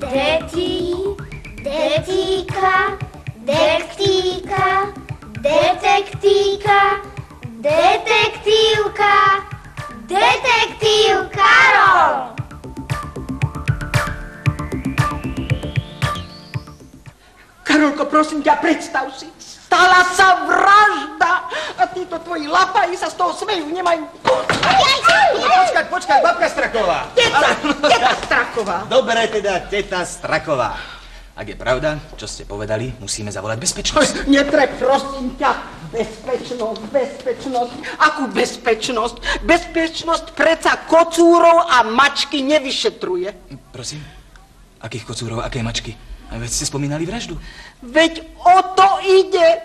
Detíka, dektíka, detektíka, detektívka, detektív Karol. Karolko, prosím ťa, predstav si. Stala sa vražda a títo tvoji lapaji sa z toho smejú, nemajú... Počkaj, babka Straková. Teta Straková. Dobre teda, teta Straková. Ak je pravda, čo ste povedali, musíme zavolať bezpečnosť. Netreb, prosím ťa. Bezpečnosť. Akú bezpečnosť? Bezpečnosť predsa kocúrov a mačky nevyšetruje. Prosím? Akých kocúrov, aké mačky? Veď ste spomínali vraždu. Veď o to ide.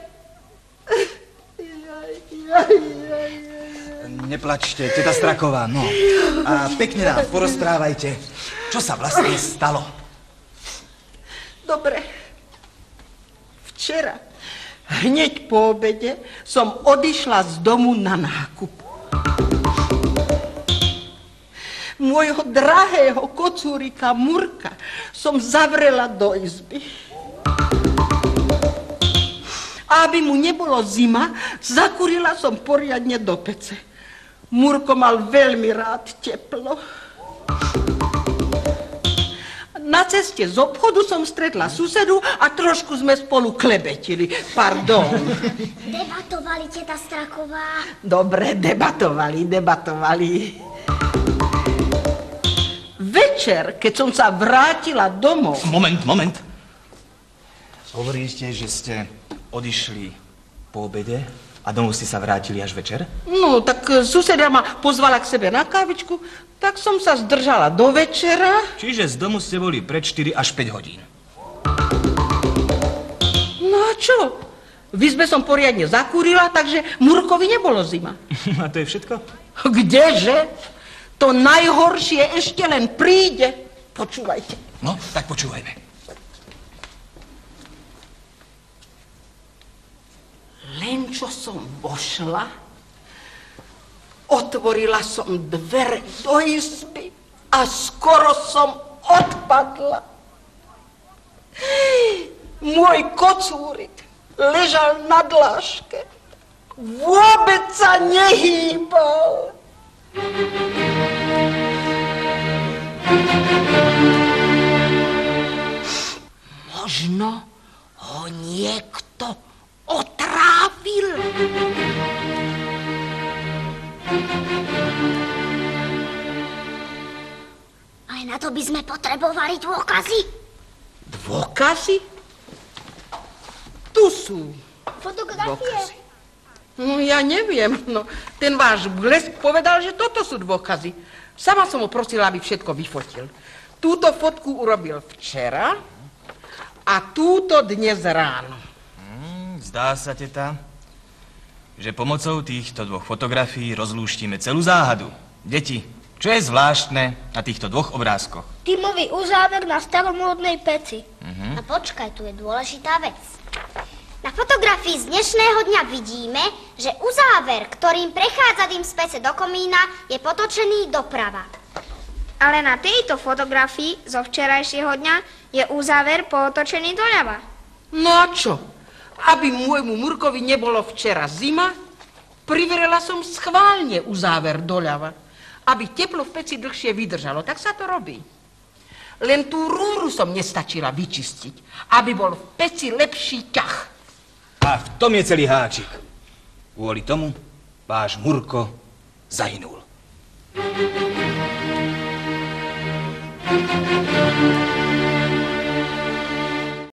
Neplačte, teta Straková, no. A pekne nám porozprávajte, čo sa vlastne stalo. Dobre. Včera, hneď po obede, som odišla z domu na nákup. Môjho drahého kocúrika Murka som zavrela do izby. A aby mu nebolo zima, zakúrila som poriadne do pece. Murko mal veľmi rád teplo. Na ceste z obchodu som stretla susedu a trošku sme spolu klebetili. Pardon. Debatovali, teta Straková. Dobre, debatovali. Večer, keď som sa vrátila domov... Moment. Hovorili ste, že ste odišli po obede a domov ste sa vrátili až večer? No, tak suseda ma pozvala k sebe na kávičku, tak som sa zdržala do večera. Čiže z domu ste boli pred 4 až 5 hodín. No a čo? V izbe som poriadne zakúrila, takže Murkovi nebolo zima. A to je všetko? Kdeže? To najhoršie ešte len príde. Počúvajte. No, tak počúvajme. Len čo som vošla, otvorila som dvere do izby a skoro som odpadla. Môj kocúrik ležal na dláške. Vôbec sa nehýbal. Možno ho niekto otrávil. Aj na to by sme potrebovali dôkazy. Dôkazy? Tu sú. Fotografie. Dôkazy. No ja neviem, no ten váš blesk povedal, že toto sú dôkazy. Sama som ho prosila, aby všetko vyfotil. Túto fotku urobil včera a túto dnes ráno. Zdá sa, teta, že pomocou týchto dvoch fotografií rozlúštime celú záhadu. Deti, čo je zvláštne na týchto dvoch obrázkoch? Tímový uzáver na staromódnej peci. No počkaj, tu je dôležitá vec. Na fotografii z dnešného dňa vidíme, že uzáver, ktorým prechádza dým z pece do komína, je potočený doprava. Ale na tejto fotografii zo včerajšieho dňa je uzáver potočený doľava. No a čo? Aby môjmu Murkovi nebolo včera zima, privrela som schválne uzáver doľava. Aby teplo v peci dlhšie vydržalo, tak sa to robí. Len tú rúru som nestačila vyčistiť, aby bol v peci lepší ťah. A v tom je celý háčik. Kvôli tomu váš Murko zahynul.